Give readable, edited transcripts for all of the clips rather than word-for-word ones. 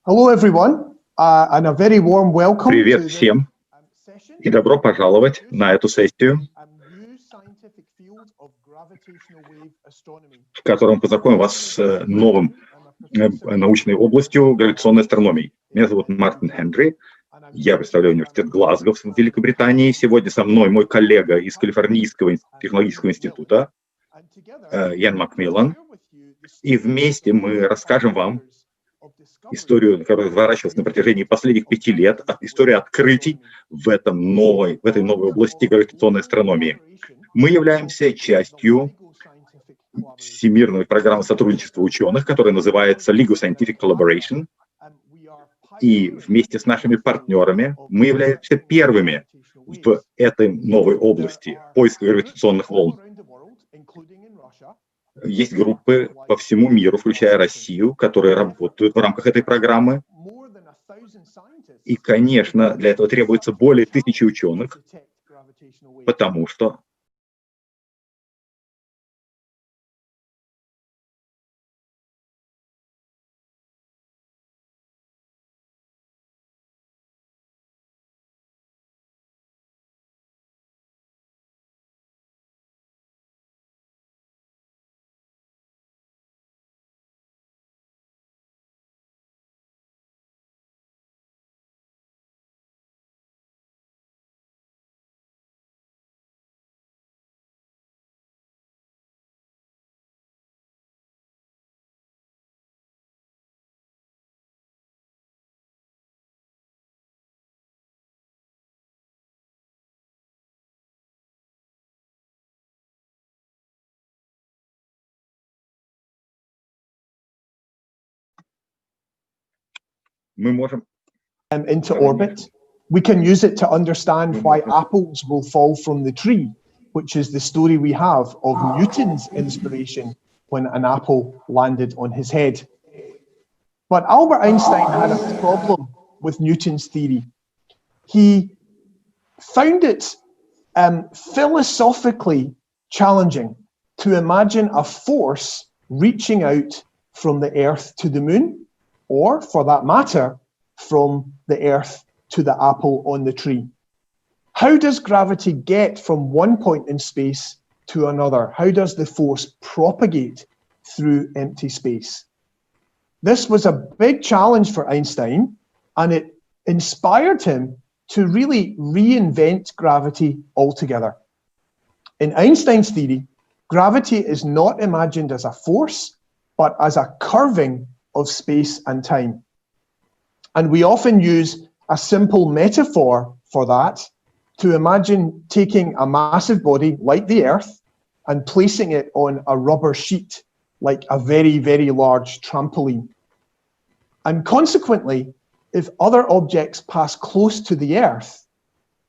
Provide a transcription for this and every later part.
Hello everyone, and a very warm welcome. Привет всем и добро пожаловать на эту сессию, в которой мы познакомим вас с новым научной областью гравитационной астрономии. Меня зовут Мартин Хенри, я представляю университет Глазго в Великобритании. Сегодня со мной мой коллега из Калифорнийского технологического института Ян Макмиллан, и вместе мы расскажем вам историю, которая разворачивалась на протяжении последних 5 лет, история открытий в этой новой области гравитационной астрономии. Мы являемся частью всемирной программы сотрудничества ученых, которая называется LIGO Scientific Collaboration. И вместе с нашими партнерами мы являемся первыми в этой новой области поиска гравитационных волн. Есть группы по всему миру, включая Россию, которые работают в рамках этой программы. И, конечно, для этого требуется более 1000 ученых, потому что мы можем into orbit. We can use it to understand why apples will fall from the tree, which is the story we have of Newton's inspiration when an apple landed on his head. But Albert Einstein had a problem with Newton's theory. He found it philosophically challenging to imagine a force reaching out from the Earth to the moon, or, for that matter, from the Earth to the apple on the tree. How does gravity get from one point in space to another? How does the force propagate through empty space? This was a big challenge for Einstein, and it inspired him to really reinvent gravity altogether. In Einstein's theory, gravity is not imagined as a force, but as a curving of space and time. And we often use a simple metaphor for that to imagine taking a massive body like the Earth and placing it on a rubber sheet like a very, very large trampoline. And consequently, if other objects pass close to the Earth,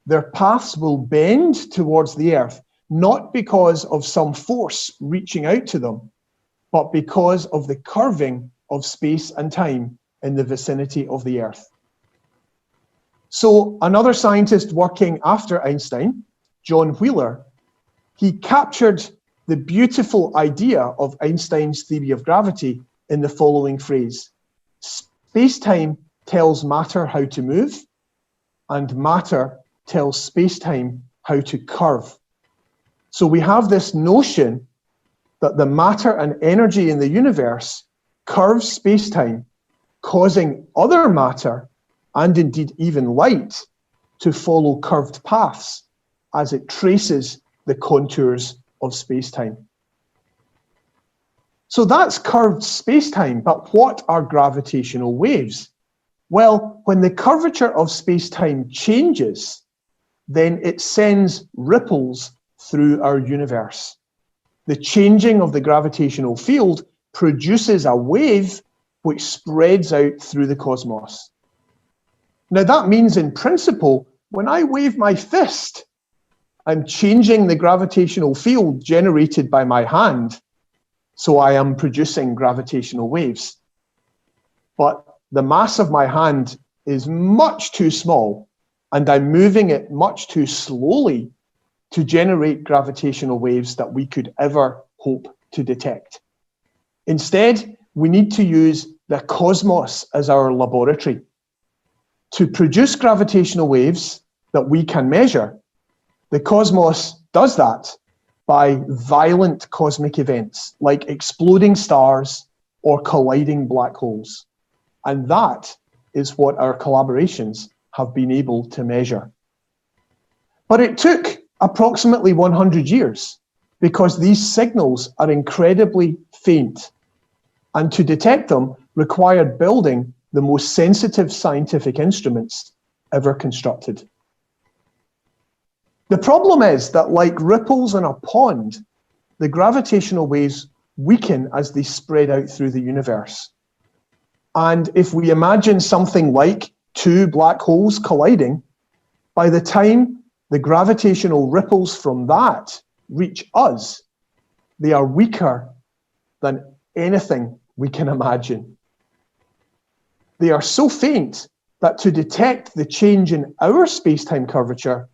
their paths will bend towards the Earth, not because of some force reaching out to them, but because of the curving of space and time in the vicinity of the Earth. So another scientist working after Einstein, John Wheeler, he captured the beautiful idea of Einstein's theory of gravity in the following phrase: space-time tells matter how to move, and matter tells space-time how to curve. So we have this notion that the matter and energy in the universe curves space-time, causing other matter, and indeed even light, to follow curved paths as it traces the contours of space-time. So that's curved space-time, but what are gravitational waves? Well, when the curvature of space-time changes, then it sends ripples through our universe. The changing of the gravitational field produces a wave which spreads out through the cosmos. Now that means, in principle, when I wave my fist, I'm changing the gravitational field generated by my hand, so I am producing gravitational waves. But the mass of my hand is much too small, and I'm moving it much too slowly to generate gravitational waves that we could ever hope to detect. Instead, we need to use the cosmos as our laboratory. To produce gravitational waves that we can measure, the cosmos does that by violent cosmic events like exploding stars or colliding black holes. And that is what our collaborations have been able to measure. But it took approximately 100 years because these signals are incredibly faint, and to detect them required building the most sensitive scientific instruments ever constructed. The problem is that, like ripples in a pond, the gravitational waves weaken as they spread out through the universe. And if we imagine something like two black holes colliding, by the time the gravitational ripples from that reach us, they are weaker than anything we can imagine. They are so faint that to detect the change in our space-time curvature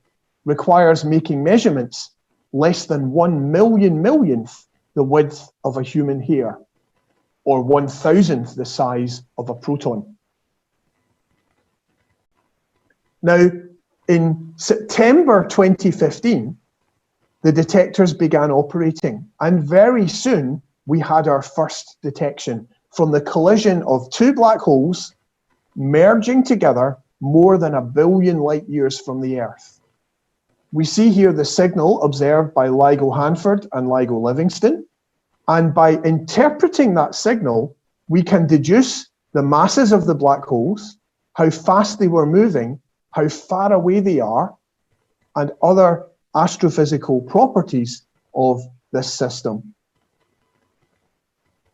requires making measurements less than 1 millionth the width of a human hair, or 1,000th the size of a proton. Now, in September 2015, the detectors began operating, and very soon we had our first detection from the collision of two black holes merging together more than 1 billion light years from the Earth. We see here the signal observed by LIGO Hanford and LIGO Livingston, and by interpreting that signal, we can deduce the masses of the black holes, how fast they were moving, how far away they are, and other astrophysical properties of this system.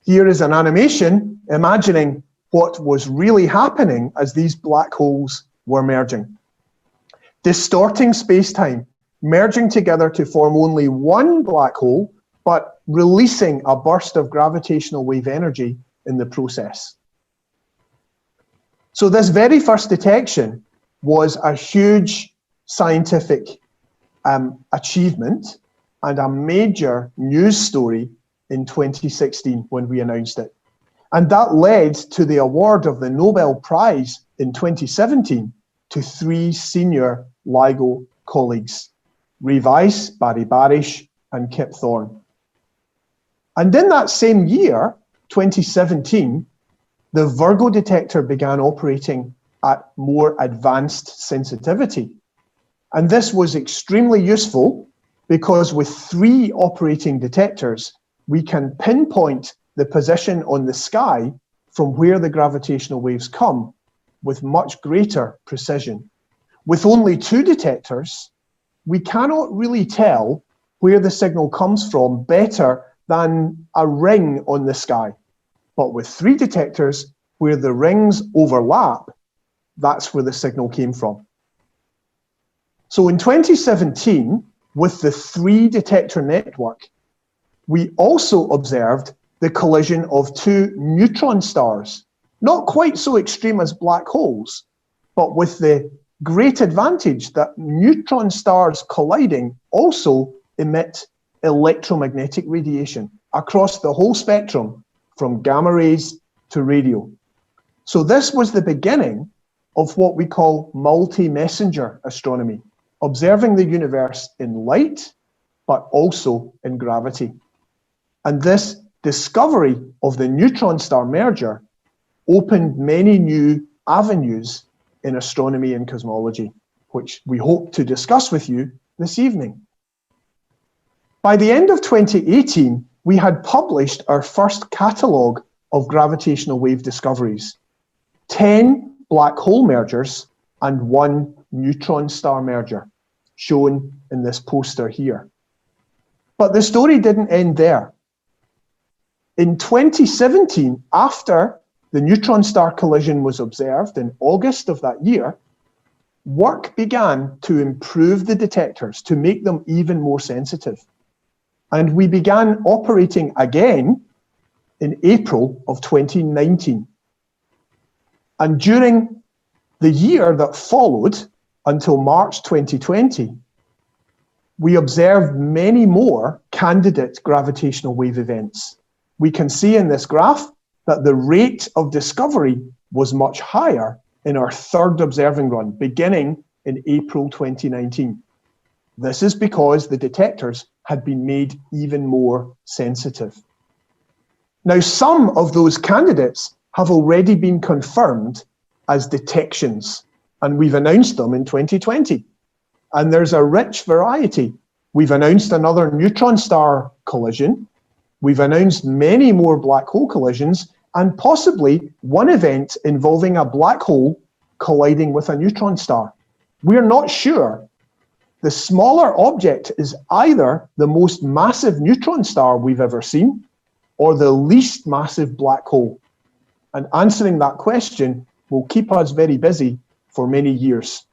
Here is an animation imagining what was really happening as these black holes were merging. Distorting space-time, merging together to form only one black hole, but releasing a burst of gravitational wave energy in the process. So this very first detection was a huge scientific achievement and a major news story in 2016 when we announced it. And that led to the award of the Nobel Prize in 2017 to 3 senior LIGO colleagues, Ray Weiss, Barry Barish, and Kip Thorne. And in that same year, 2017, the Virgo detector began operating at more advanced sensitivity. And this was extremely useful because with 3 operating detectors, we can pinpoint the position on the sky from where the gravitational waves come with much greater precision. With only 2 detectors, we cannot really tell where the signal comes from better than a ring on the sky. But with 3 detectors, where the rings overlap, that's where the signal came from. So in 2017, with the 3 detector network, we also observed the collision of 2 neutron stars, not quite so extreme as black holes, but with the great advantage that neutron stars colliding also emit electromagnetic radiation across the whole spectrum, from gamma rays to radio. So this was the beginning of what we call multi-messenger astronomy, observing the universe in light, but also in gravity. And this discovery of the neutron star merger opened many new avenues in astronomy and cosmology, which we hope to discuss with you this evening. By the end of 2018, we had published our first catalogue of gravitational wave discoveries, 10 black hole mergers and 1 neutron star merger, shown in this poster here. But the story didn't end there. In 2017, after the neutron star collision was observed in August of that year, work began to improve the detectors to make them even more sensitive. And we began operating again in April of 2019. And during the year that followed, until March 2020, we observed many more candidate gravitational wave events. We can see in this graph that the rate of discovery was much higher in our third observing run, beginning in April 2019. This is because the detectors had been made even more sensitive. Now, some of those candidates have already been confirmed as detections, and we've announced them in 2020. And there's a rich variety. We've announced another neutron star collision. We've announced many more black hole collisions, and possibly one event involving a black hole colliding with a neutron star. We're not sure. The smaller object is either the most massive neutron star we've ever seen or the least massive black hole. And answering that question will keep us very busy for many years.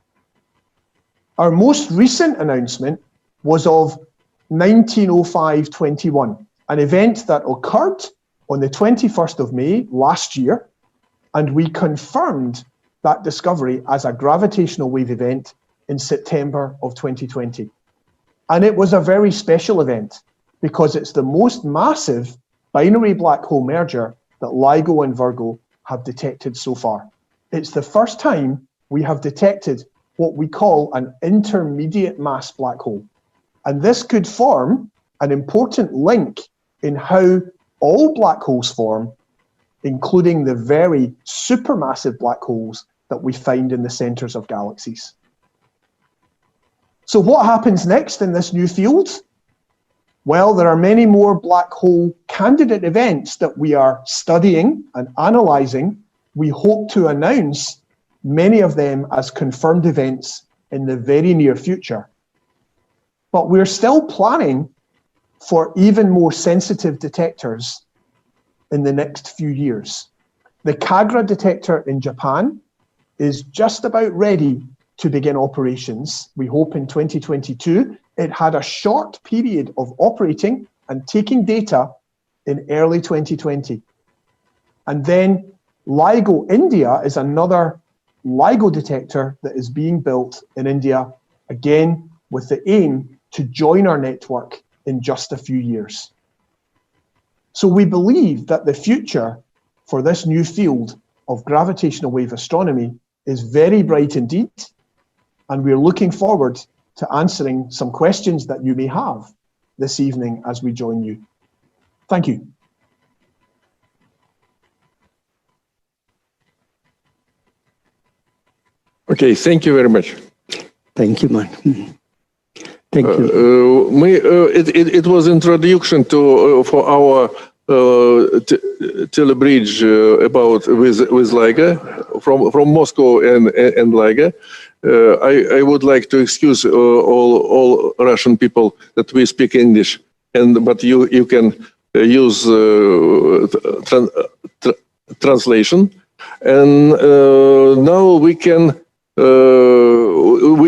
Our most recent announcement was of 1905-21, an event that occurred on the 21st of May last year, and we confirmed that discovery as a gravitational wave event in September of 2020. And it was a very special event because it's the most massive binary black hole merger that LIGO and Virgo have detected so far. It's the first time we have detected what we call an intermediate mass black hole. And this could form an important link in how all black holes form, including the very supermassive black holes that we find in the centers of galaxies. So what happens next in this new field? Well, there are many more black hole candidate events that we are studying and analyzing. We hope to announce many of them as confirmed events in the very near future. But we're still planning for even more sensitive detectors in the next few years. The Kagra detector in Japan is just about ready to begin operations. We hope in 2022. It had a short period of operating and taking data in early 2020. And then LIGO India is another LIGO detector that is being built in India, again, with the aim to join our network in just a few years. So we believe that the future for this new field of gravitational wave astronomy is very bright indeed, and we're looking forward to answering some questions that you may have this evening as we join you. Thank you. Okay, thank you very much. Thank you, man. Thank you. It was introduction to for our telebridge about with LIGO from Moscow and LIGO. I would like to excuse all Russian people that we speak English, but you can use translation. And now we can.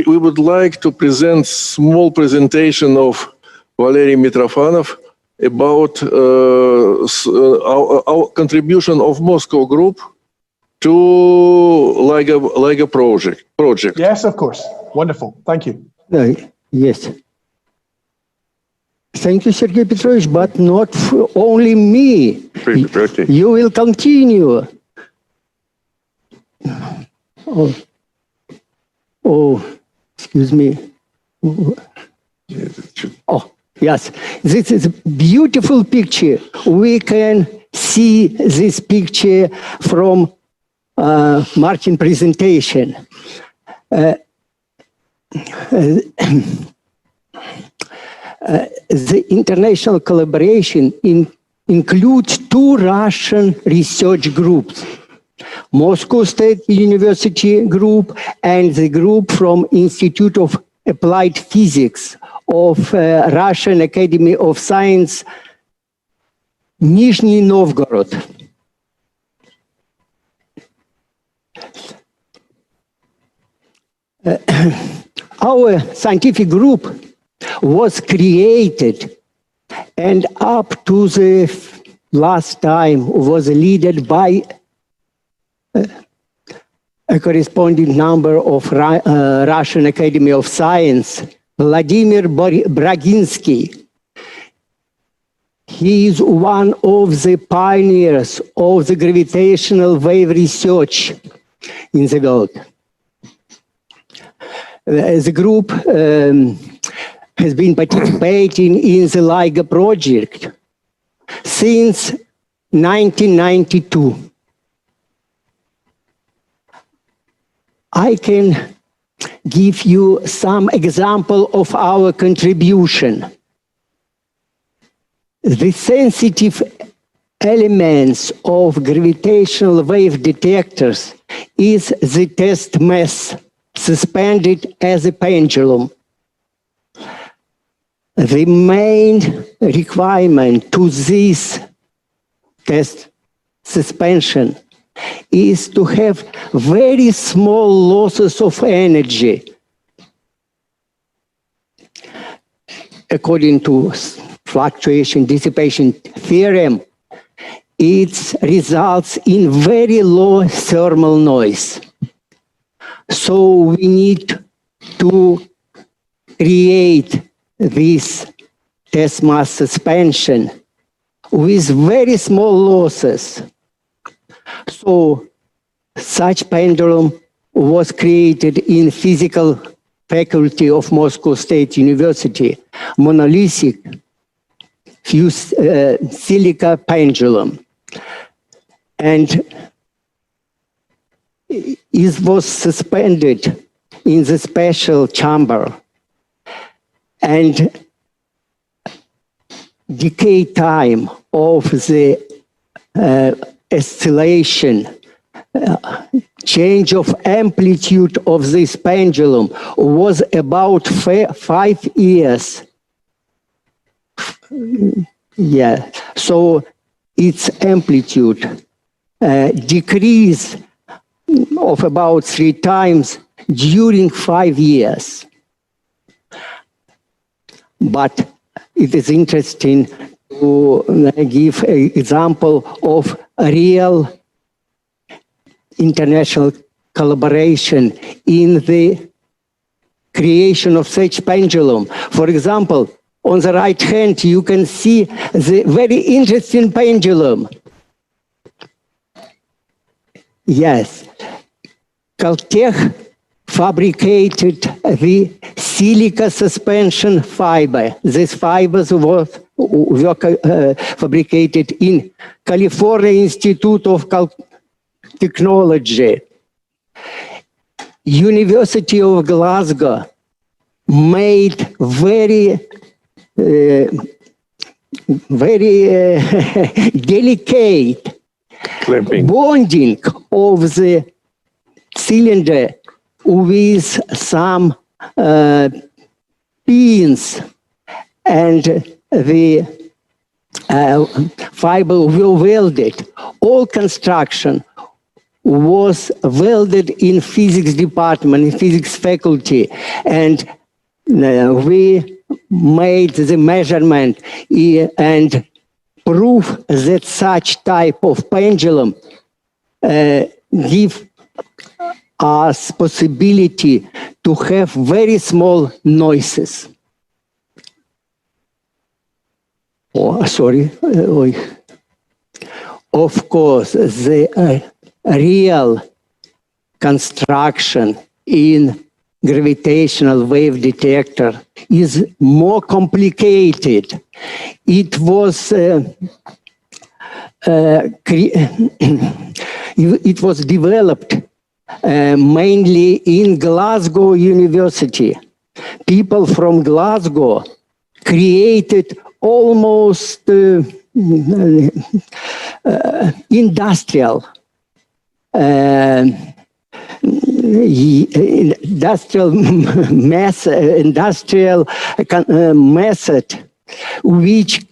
We would like to present small presentation of Valery Mitrofanov about our contribution of Moscow group to LIGO project. Yes, of course. Wonderful. Thank you. Yes. Thank you, Sergei Petrovich, but not only me. Okay. You will continue. Oh, excuse me. Oh, yes. This is a beautiful picture. We can see this picture from Martin presentation. The international collaboration includes two Russian research groups, Moscow State University group and the group from Institute of Applied Physics of Russian Academy of Science, Nizhny Novgorod. Our scientific group was created and up to the last time was led by a corresponding number of Russian Academy of Science, Vladimir Braginsky. He is one of the pioneers of the gravitational wave research in the world. The group has been participating in the LIGO project since 1992. I can give you some example of our contribution. The sensitive elements of gravitational wave detectors is the test mass suspended as a pendulum. The main requirement to this test suspension is to have very small losses of energy. According to fluctuation dissipation theorem, it results in very low thermal noise. So we need to create this test mass suspension with very small losses. So such pendulum was created in physical faculty of Moscow State University, monolithic fused silica pendulum. And it was suspended in the special chamber. And decay time of the oscillation, change of amplitude of this pendulum was about 5 years. Yeah, so its amplitude decreased of about 3 times during 5 years. But it is interesting to give an example of a real international collaboration in the creation of such pendulum. For example, on the right hand, you can see the very interesting pendulum. Yes, Caltech fabricated the silica suspension fiber. These fibers were fabricated in California Institute of Technology. University of Glasgow made very delicate clamping bonding of the cylinder with some pins, and the fiber were welded. All construction was welded in physics department, in physics faculty, and we made the measurement and proof that such type of pendulum give us possibility to have very small noises. Oh, sorry. Of course, the real construction in gravitational wave detector is more complicated. It was it was developed mainly in Glasgow University. People from Glasgow created almost industrial method which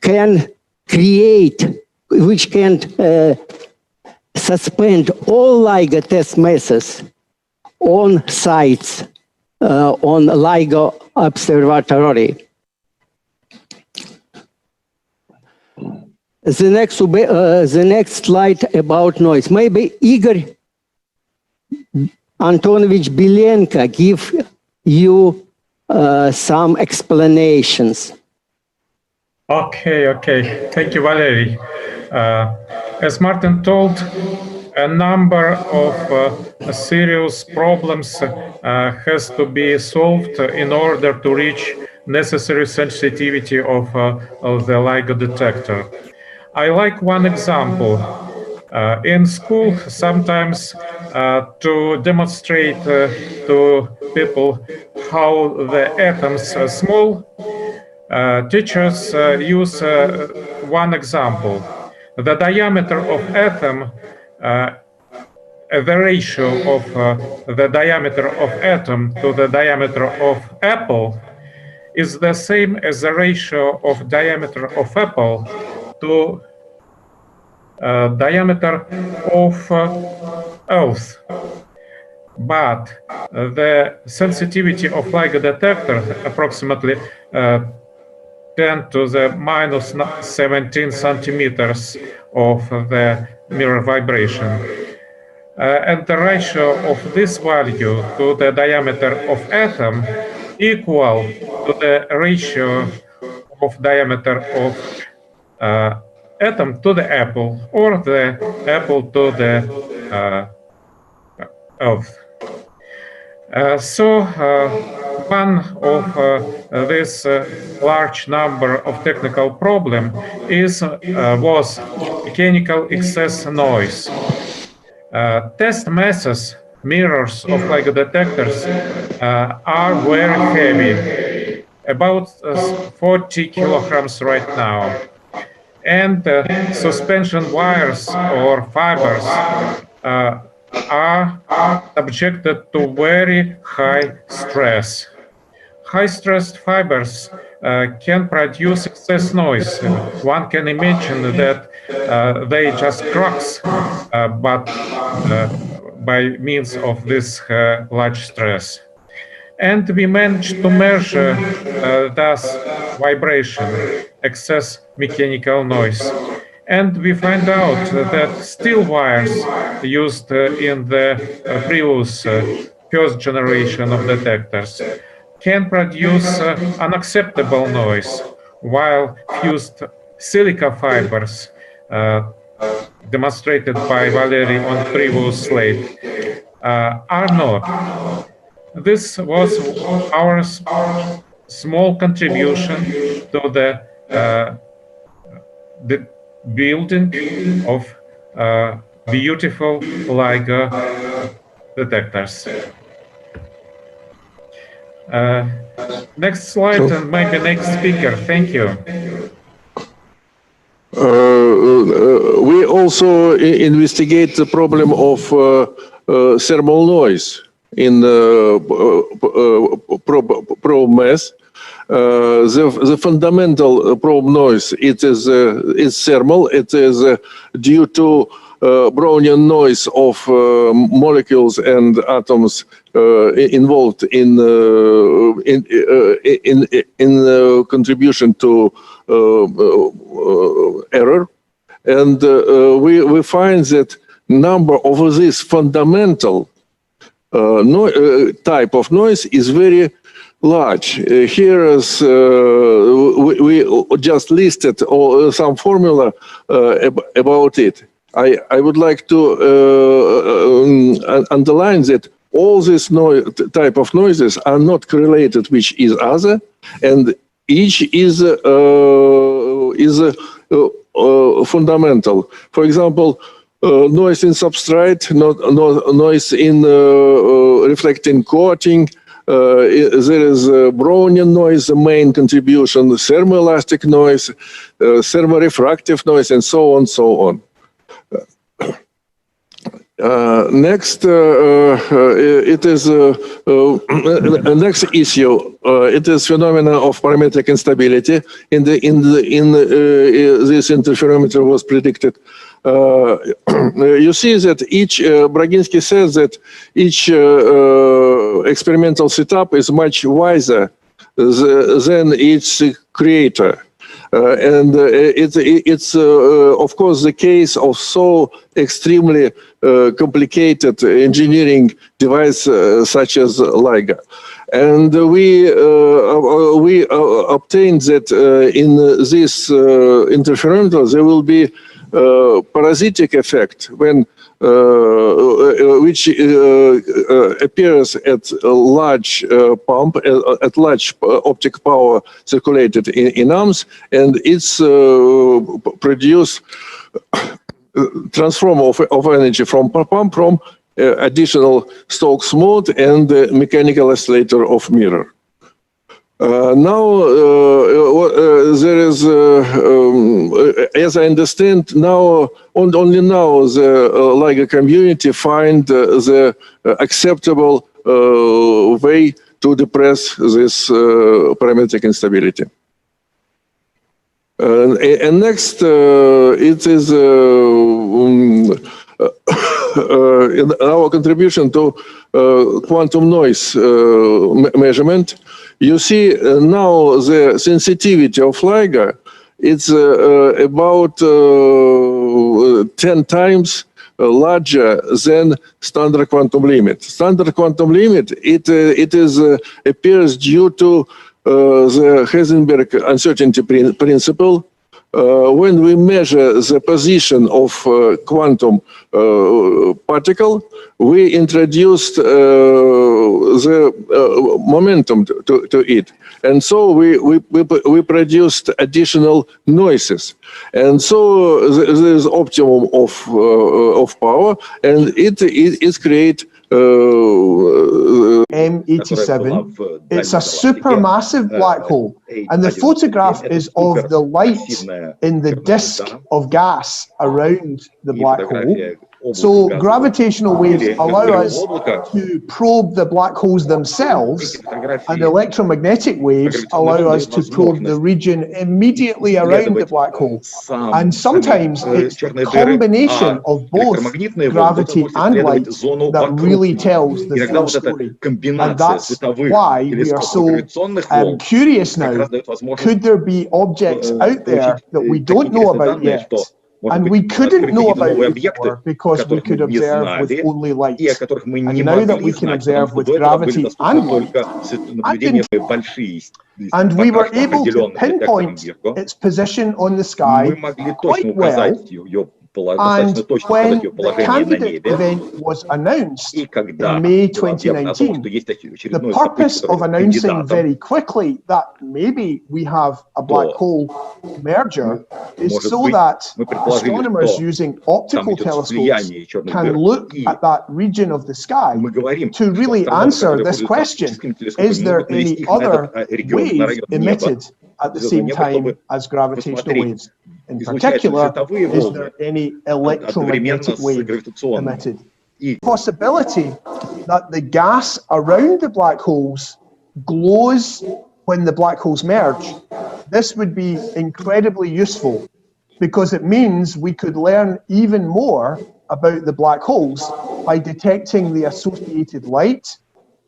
can create, which can suspend all LIGO test methods on sites on LIGO observatory. The next slide about noise. Maybe Igor Antonovich Belenko give you some explanations. Okay. Thank you, Valery. As Martin told, a number of serious problems has to be solved in order to reach necessary sensitivity of the LIGO detector. I like one example. In school, sometimes to demonstrate to people how the atoms are small, teachers use one example. The diameter of atom, the ratio of the diameter of atom to the diameter of apple is the same as the ratio of diameter of apple to diameter of Earth. But the sensitivity of LIGO detector approximately 10 to the minus 17 centimeters of the mirror vibration. And the ratio of this value to the diameter of atom equal to the ratio of diameter of atom to the apple, or the apple to the Earth. So one of this large number of technical problem was mechanical excess noise. Test masses, mirrors of LIGO detectors are very heavy, about 40 kilograms right now. And suspension wires or fibers are subjected to very high stress. High-stressed fibers can produce excess noise. One can imagine that they just cracks, but by means of this large stress. And we managed to measure thus vibration, excess mechanical noise. And we find out that steel wires used in the previous first generation of detectors can produce unacceptable noise, while fused silica fibers, demonstrated by Valery on previous slide, are not. This was our small contribution to the building of beautiful LIGO detectors. Next slide and maybe next speaker. Thank you. We also investigate the problem of thermal noise in probe mass. The fundamental probe noise, it is thermal. It is due to Brownian noise of molecules and atoms involved in contribution to error, and we find that number of this fundamental type of noise is very large. Here is we just listed some formula about it. I would like to underline that all these type of noises are not correlated with each other, and each is fundamental. For example, noise in substrate, noise in reflecting coating. There is Brownian noise, the main contribution, thermoelastic noise, thermorefractive noise, and so on, so on. Next, it is next issue. It is phenomena of parametric instability. In this interferometer was predicted. You see that each Braginsky says that each experimental setup is much wiser than its creator. And it's of course the case of so extremely complicated engineering device such as LIGO. And we obtained that in this interferometer there will be parasitic effect when which appears at a large pump, at large optic power circulated in arms, and it's produce transform of energy from pump from additional Stokes mode and mechanical oscillator of mirror. Now there is, as I understand, now only now the LIGO community find the acceptable way to depress this parametric instability. And next, it is in our contribution to quantum noise measurement. You see now the sensitivity of LIGO, it's about 10 times larger than standard quantum limit. Standard quantum limit, it appears due to the Heisenberg uncertainty principle. When we measure the position of quantum particle, we introduced the momentum to it, and so we produced additional noises, and so there is optimum of power, and it creates M87. It's a supermassive black hole, and the photograph is of the light in the disk of gas around the black hole. So gravitational waves allow us to probe the black holes themselves, and electromagnetic waves allow us to probe the region immediately around the black hole. And sometimes it's a combination of both gravity and light that really tells the full story. And that's why we are so curious now. Could there be objects out there that we don't know about yet? And we couldn't know about it before because we could observe with only light. And now that we can observe with gravity and light, and we were able to pinpoint its position on the sky quite well. And when the candidate event was announced in May 2019, the purpose of announcing very quickly that maybe we have a black hole merger is so that astronomers using optical telescopes can look at that region of the sky to really answer this question: is there any other wave emitted at the same time as gravitational waves? In particular, is there any electromagnetic wave emitted? The possibility that the gas around the black holes glows when the black holes merge, this would be incredibly useful because it means we could learn even more about the black holes by detecting the associated light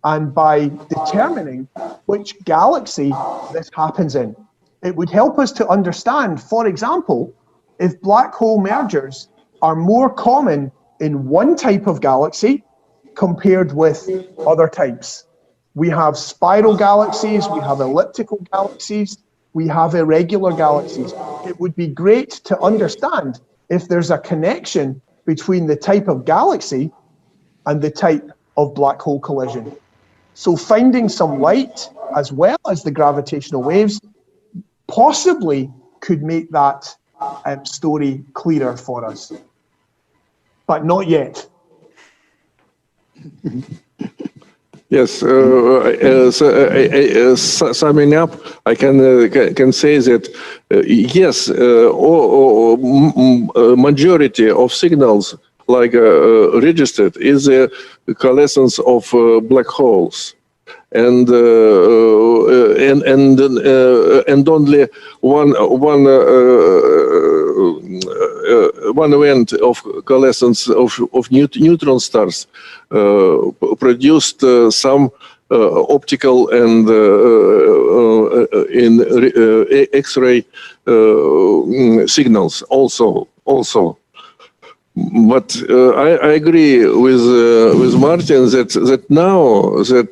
and by determining which galaxy this happens in. It would help us to understand, for example, if black hole mergers are more common in one type of galaxy compared with other types. We have spiral galaxies, we have elliptical galaxies, we have irregular galaxies. It would be great to understand if there's a connection between the type of galaxy and the type of black hole collision. So finding some light as well as the gravitational waves possibly could make that story clearer for us, but not yet. Yes, summing up, I can say that yes, majority of signals like registered is a coalescence of black holes. And only one event of coalescence of neutron stars produced some optical and in X-ray signals also. But I agree with Martin that now that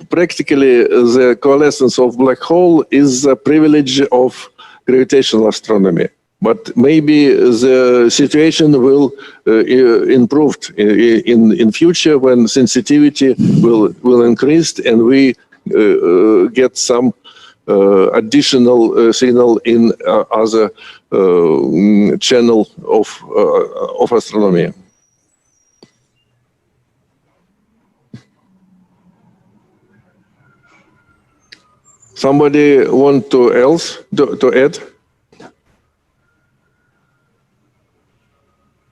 practically the coalescence of black hole is the privilege of gravitational astronomy. But maybe the situation will improve in future when sensitivity will increase and we get some additional signal in other channel of astronomy. Somebody want to add?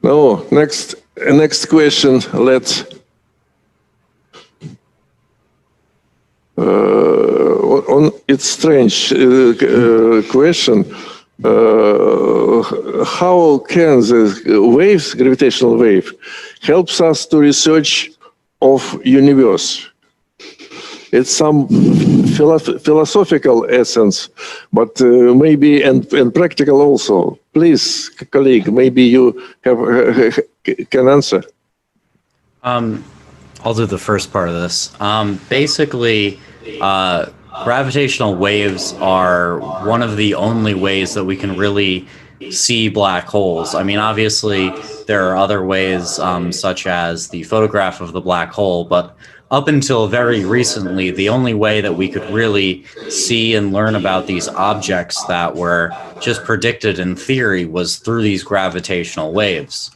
No. Next question. Let's. It's strange question. How can the gravitational wave, helps us to research of universe? It's some philosophical essence, but maybe and practical also. Please, colleague, maybe you can answer. I'll do the first part of this. Basically, gravitational waves are one of the only ways that we can really see black holes. I mean, obviously, there are other ways, such as the photograph of the black hole, but up until very recently, the only way that we could really see and learn about these objects that were just predicted in theory was through these gravitational waves.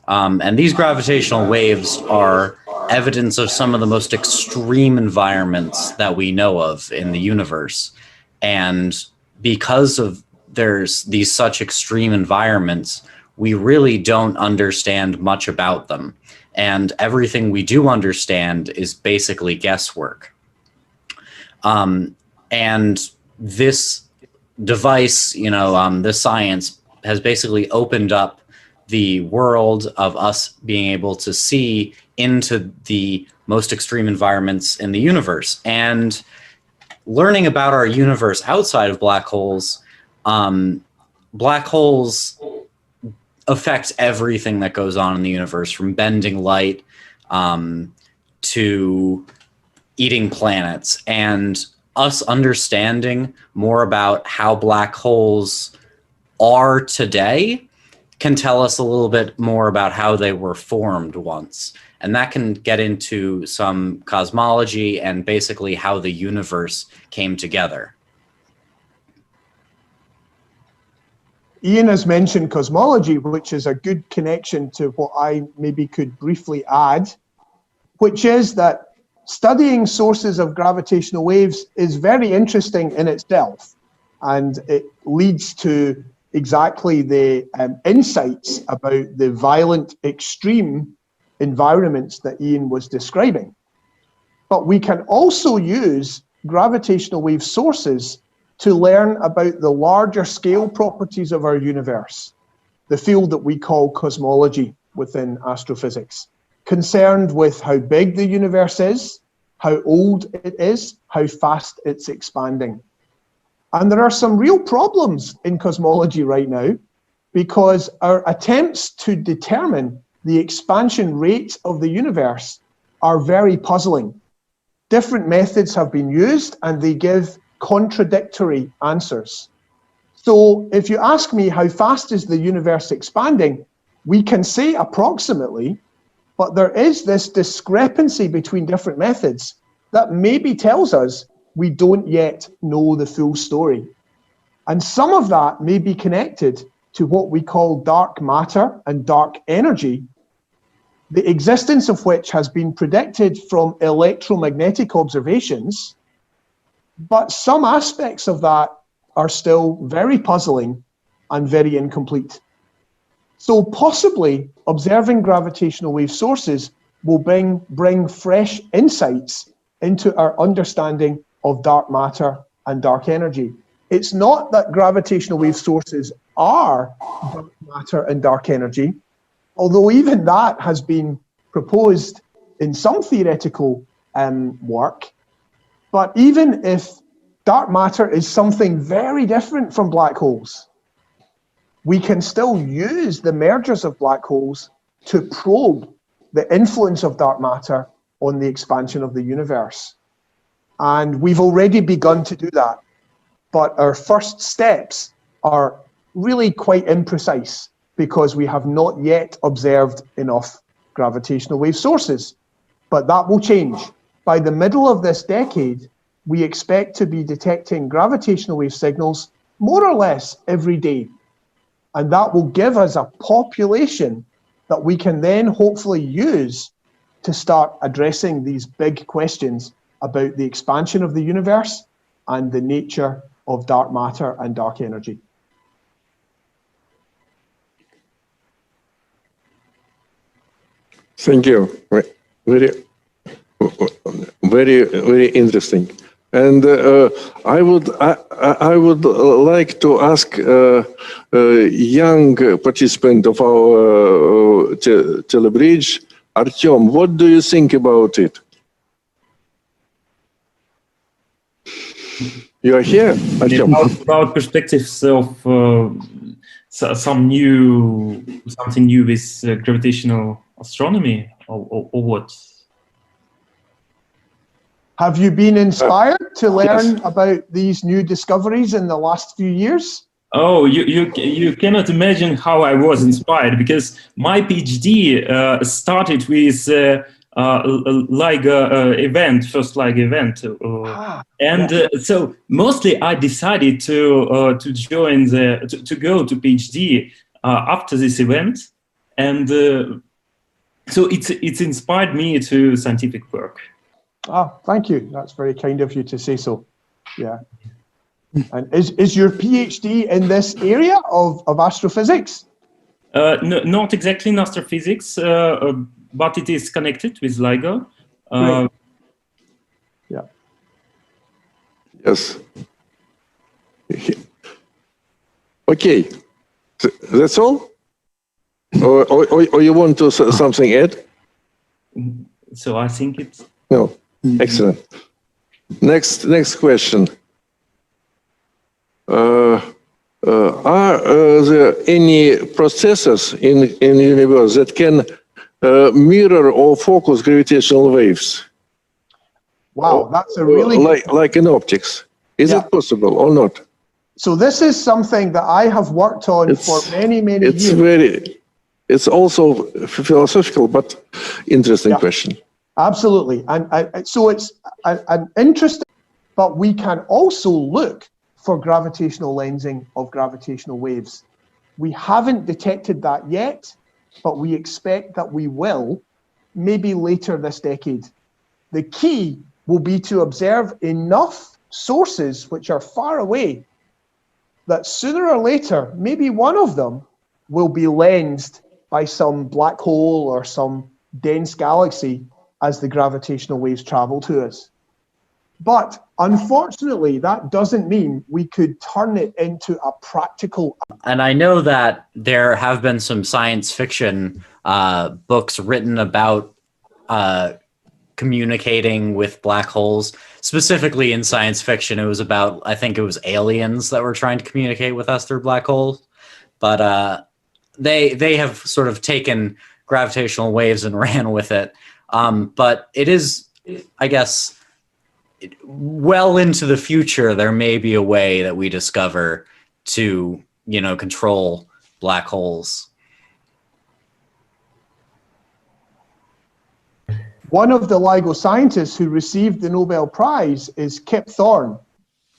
And these gravitational waves are evidence of some of the most extreme environments that we know of in the universe. And because of there's these such extreme environments, we really don't understand much about them. And everything we do understand is basically guesswork. And this device, this science has basically opened up the world of us being able to see into the most extreme environments in the universe. And learning about our universe outside of black holes affect everything that goes on in the universe, from bending light to eating planets. And us understanding more about how black holes are today can tell us a little bit more about how they were formed once. And that can get into some cosmology and basically how the universe came together. Ian has mentioned cosmology, which is a good connection to what I maybe could briefly add, which is that studying sources of gravitational waves is very interesting in itself. And it leads to exactly the insights about the violent, extreme environments that Ian was describing. But we can also use gravitational wave sources to learn about the larger scale properties of our universe, the field that we call cosmology within astrophysics, concerned with how big the universe is, how old it is, how fast it's expanding. And there are some real problems in cosmology right now, because our attempts to determine the expansion rate of the universe are very puzzling. Different methods have been used and they give contradictory answers. So if you ask me how fast is the universe expanding, we can say approximately, but there is this discrepancy between different methods that maybe tells us we don't yet know the full story. And some of that may be connected to what we call dark matter and dark energy, the existence of which has been predicted from electromagnetic observations. But some aspects of that are still very puzzling and very incomplete. So possibly observing gravitational wave sources will bring fresh insights into our understanding of dark matter and dark energy. It's not that gravitational wave sources are dark matter and dark energy, although even that has been proposed in some theoretical work. But even if dark matter is something very different from black holes, we can still use the mergers of black holes to probe the influence of dark matter on the expansion of the universe. And we've already begun to do that. But our first steps are really quite imprecise because we have not yet observed enough gravitational wave sources. But that will change. By the middle of this decade, we expect to be detecting gravitational wave signals more or less every day. And that will give us a population that we can then hopefully use to start addressing these big questions about the expansion of the universe and the nature of dark matter and dark energy. Thank you. Very, very interesting. And I would like to ask a young participant of our telebridge, Artyom, what do you think about it? You are here, Artyom. About perspectives of something new with gravitational astronomy, or what? Have you been inspired to learn about these new discoveries in the last few years? Oh, you cannot imagine how I was inspired, because my PhD started with LIGO event, first LIGO event, so mostly I decided to join to go to PhD after this event, and so it's inspired me to scientific work. Ah, thank you. That's very kind of you to say so. Yeah. And is your PhD in this area of astrophysics? No, not exactly in astrophysics, but it is connected with LIGO. Yeah. Yes. Okay. That's all? Or you want to something add? So I think it's... No. Excellent. Next question. Are there any processes in the universe that can mirror or focus gravitational waves? Wow, that's a really like in optics. Is it possible or not? So this is something that I have worked on for many years. It's also philosophical, but interesting question. Absolutely, and so it's an interesting, but we can also look for gravitational lensing of gravitational waves. We haven't detected that yet, but we expect that we will, maybe later this decade. The key will be to observe enough sources which are far away that sooner or later, maybe one of them will be lensed by some black hole or some dense galaxy as the gravitational waves travel to us. But unfortunately, that doesn't mean we could turn it into a practical... And I know that there have been some science fiction books written about communicating with black holes. Specifically in science fiction, it was about, I think it was aliens that were trying to communicate with us through black holes. But they have sort of taken gravitational waves and ran with it. But it is, I guess, well into the future, there may be a way that we discover to, control black holes. One of the LIGO scientists who received the Nobel Prize is Kip Thorne.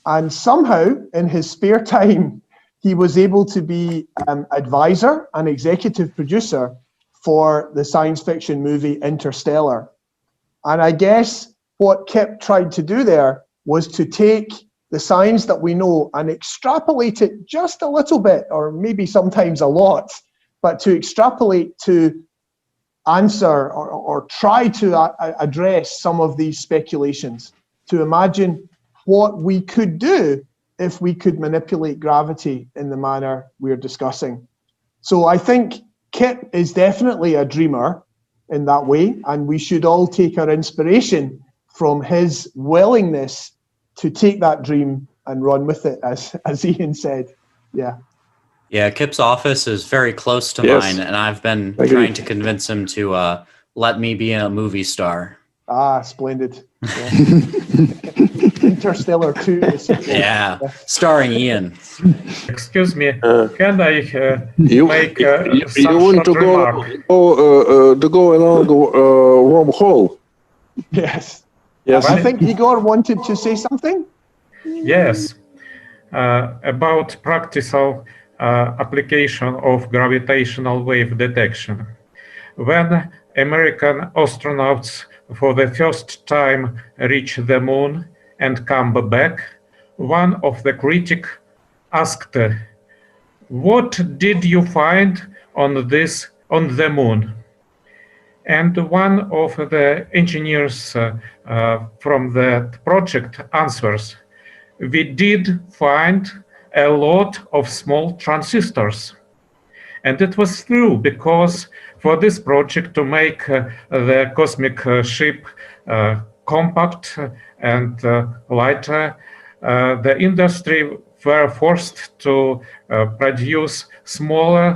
And somehow, in his spare time, he was able to be advisor and executive producer for the science fiction movie Interstellar. And I guess what Kip tried to do there was to take the science that we know and extrapolate it just a little bit, or maybe sometimes a lot, but to extrapolate to answer or try to address some of these speculations, to imagine what we could do if we could manipulate gravity in the manner we're discussing. So I think Kip is definitely a dreamer in that way, and we should all take our inspiration from his willingness to take that dream and run with it, as Ian said. Yeah. Yeah, Kip's office is very close to Yes. mine, and I've been I agree. trying to convince him to let me be a movie star. Ah, splendid. Yeah. Interstellar 2. Yeah, starring Ian. Excuse me, Uh, can I You, make you some want short to remark? go along wormhole? Yes. Yes. I think Igor wanted to say something. Yes, about practical application of gravitational wave detection. When American astronauts for the first time reach the moon and come back, one of the critics asked, "What did you find on the moon?" And one of the engineers from the project answers, "We did find a lot of small transistors." And it was true, because for this project to make the cosmic ship compact and lighter, the industry were forced to produce smaller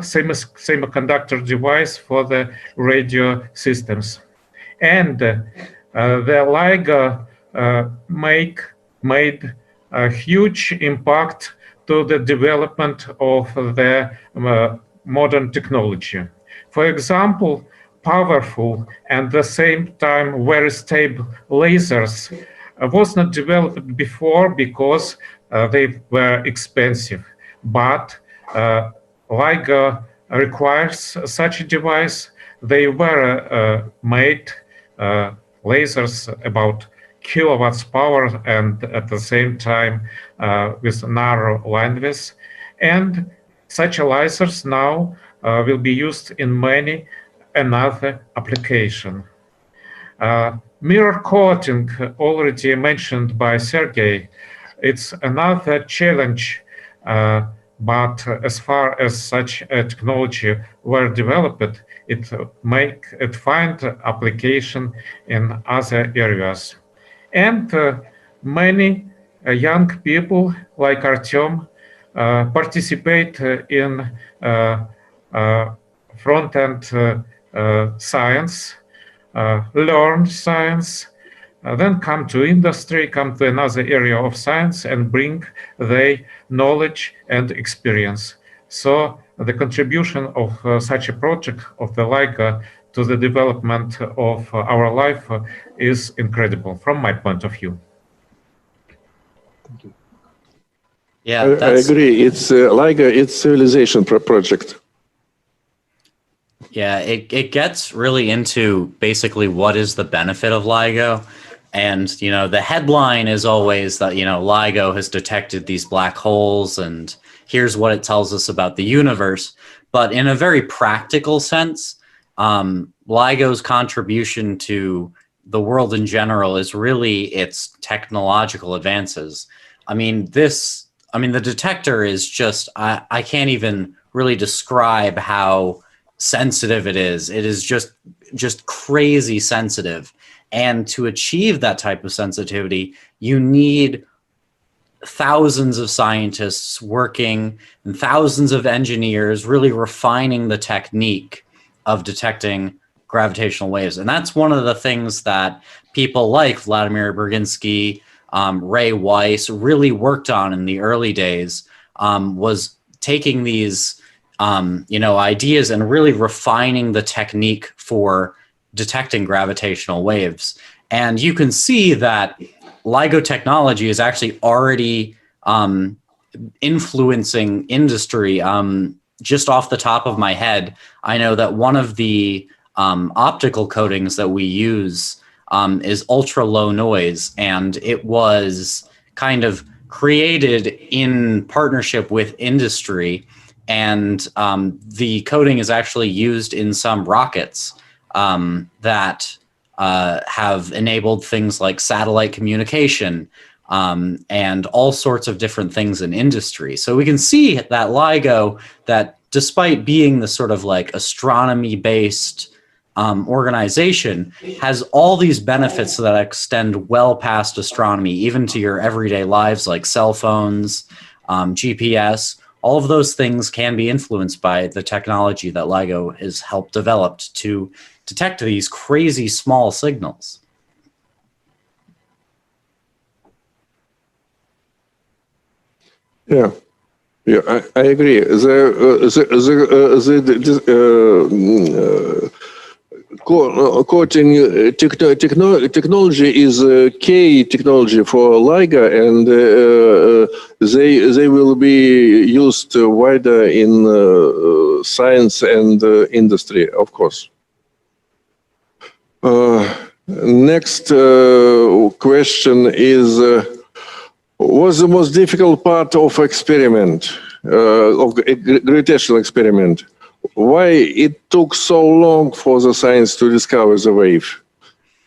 semiconductor device for the radio systems. And the LIGO made a huge impact to the development of the modern technology. For example, powerful and at the same time very stable lasers was not developed before because they were expensive. But LIGO requires such a device. They were made lasers about kilowatts power and at the same time with narrow linewidth. And such lasers now will be used in many another application. Mirror coating, already mentioned by Sergey, it's another challenge, but as far as such a technology were developed, it find application in other areas. And many young people like Artyom participate in front-end science, learn science, then come to industry, come to another area of science and bring their knowledge and experience. So the contribution of such a project of the LIGO to the development of our life is incredible from my point of view. Thank you. Yeah, I agree. It's LIGO, it's civilization project. Yeah, it gets really into basically what is the benefit of LIGO. And, you know, the headline is always that, you know, LIGO has detected these black holes and here's what it tells us about the universe. But in a very practical sense, LIGO's contribution to the world in general is really its technological advances. I mean, the detector is just, I can't even really describe how sensitive it is. It is just crazy sensitive. And to achieve that type of sensitivity, you need thousands of scientists working and thousands of engineers really refining the technique of detecting gravitational waves. And that's one of the things that people like Vladimir Berginsky, Ray Weiss really worked on in the early days, was taking these ideas and really refining the technique for detecting gravitational waves. And you can see that LIGO technology is actually already influencing industry. Just off the top of my head, I know that one of the optical coatings that we use is ultra low noise, and it was kind of created in partnership with industry. And the coating is actually used in some rockets that have enabled things like satellite communication and all sorts of different things in industry. So we can see that LIGO, that despite being the sort of like astronomy-based organization, has all these benefits that extend well past astronomy, even to your everyday lives like cell phones, GPS. all of those things can be influenced by the technology that LIGO has helped develop to detect these crazy small signals. Yeah, I agree. Coating technology is a key technology for LIGO, and they will be used wider in science and industry, of course. Next question is, what's the most difficult part of experiment, of gravitational experiment? Why it took so long for the science to discover the wave?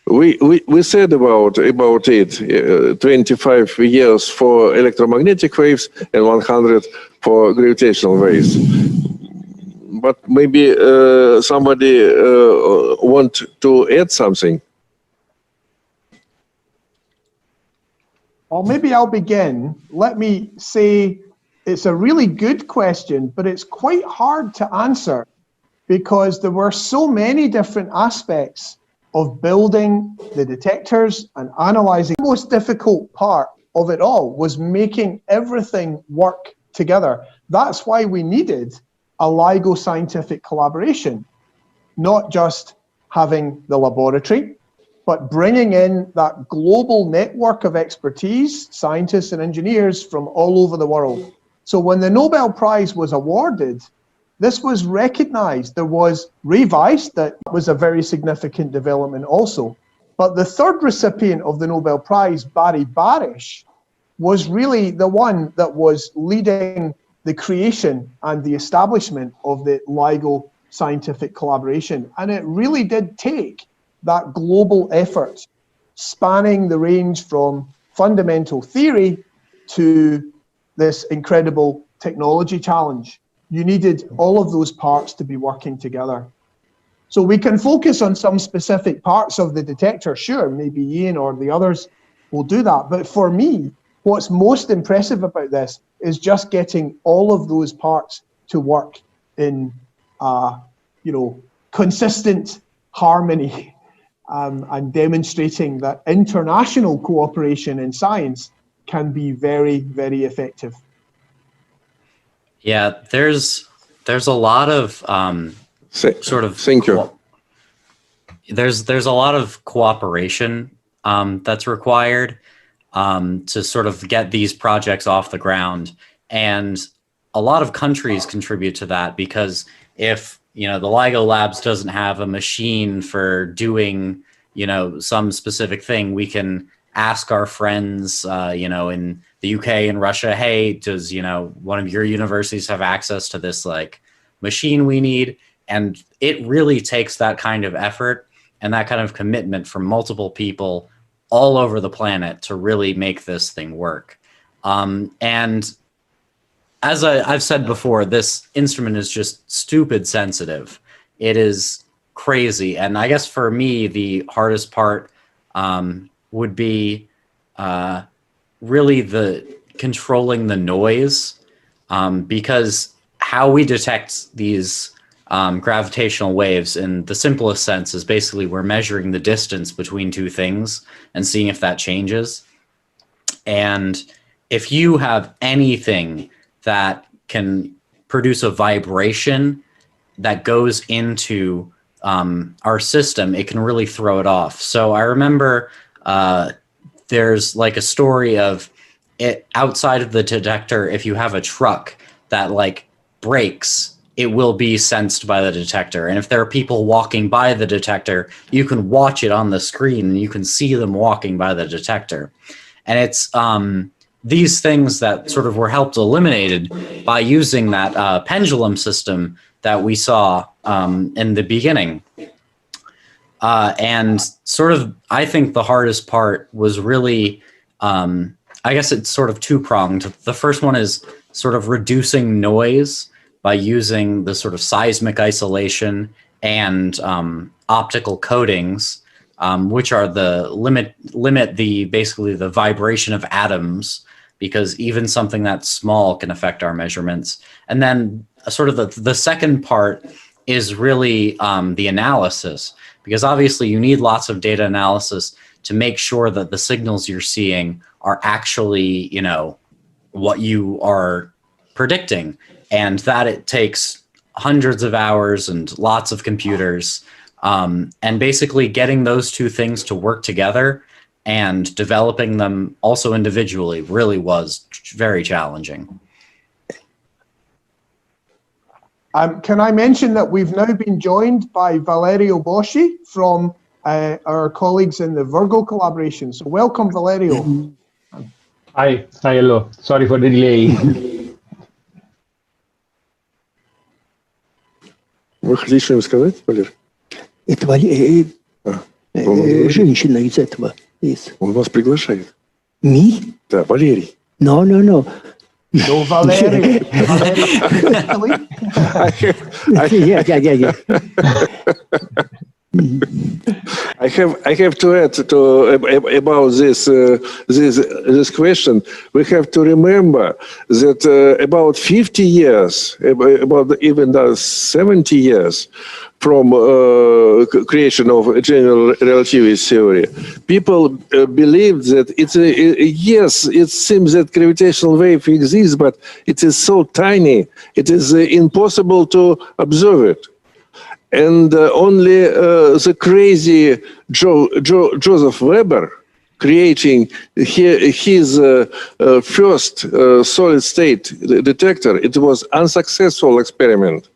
We said about it, 25 years for electromagnetic waves and 100 for gravitational waves. But maybe somebody want to add something? Well, maybe I'll begin. Let me say it's a really good question, but it's quite hard to answer because there were so many different aspects of building the detectors and analyzing. The most difficult part of it all was making everything work together. That's why we needed a LIGO scientific collaboration, not just having the laboratory, but bringing in that global network of expertise, scientists and engineers from all over the world. So when the Nobel Prize was awarded, this was recognized. There was Ray Weiss, that was a very significant development also. But the third recipient of the Nobel Prize, Barry Barish, was really the one that was leading the creation and the establishment of the LIGO scientific collaboration. And it really did take that global effort, spanning the range from fundamental theory to this incredible technology challenge. You needed all of those parts to be working together. So we can focus on some specific parts of the detector, sure, maybe Ian or the others will do that. But for me, what's most impressive about this is just getting all of those parts to work in, consistent harmony, and demonstrating that international cooperation in science can be very, very effective. Yeah, there's a lot of Thank you. There's a lot of cooperation that's required to sort of get these projects off the ground, and a lot of countries contribute to that, because if the LIGO Labs doesn't have a machine for doing some specific thing, we can ask our friends in the UK and Russia, hey, does one of your universities have access to this machine we need? And it really takes that kind of effort and that kind of commitment from multiple people all over the planet to really make this thing work. And as I've said before, this instrument is just stupid sensitive. It is crazy. And I guess for me, the hardest part would be really the controlling the noise, because how we detect these gravitational waves in the simplest sense is basically we're measuring the distance between two things and seeing if that changes. And if you have anything that can produce a vibration that goes into our system, it can really throw it off. So I remember there's a story of it outside of the detector. If you have a truck that breaks, it will be sensed by the detector. And if there are people walking by the detector, you can watch it on the screen and you can see them walking by the detector. And it's these things that sort of were helped eliminated by using that pendulum system that we saw in the beginning. And sort of, I think the hardest part was really, I guess it's sort of two-pronged. The first one is sort of reducing noise by using the sort of seismic isolation and optical coatings, which are the limit basically the vibration of atoms because even something that small can affect our measurements. And then sort of the second part is really the analysis, because obviously you need lots of data analysis to make sure that the signals you're seeing are actually, you know, what you are predicting, and that it takes hundreds of hours and lots of computers, and basically getting those two things to work together and developing them also individually really was very challenging. Can I mention that we've now been joined by Valerio Boschi from our colleagues in the Virgo collaboration. So welcome, Valerio. Hi, hello. Sorry for the delay. Вы хотите что-нибудь сказать, Валер? Это женщина из этого. Он вас приглашает. Me? Да, Валерий. No. No, Valerio. Yeah. I have to add about this question. We have to remember that about 50 years, about even 70 years from creation of general relativity theory, people believed that yes, it seems that gravitational wave exists, but it is so tiny, it is impossible to observe it. And only the crazy Joseph Weber creating his first solid-state detector, it was unsuccessful experiment.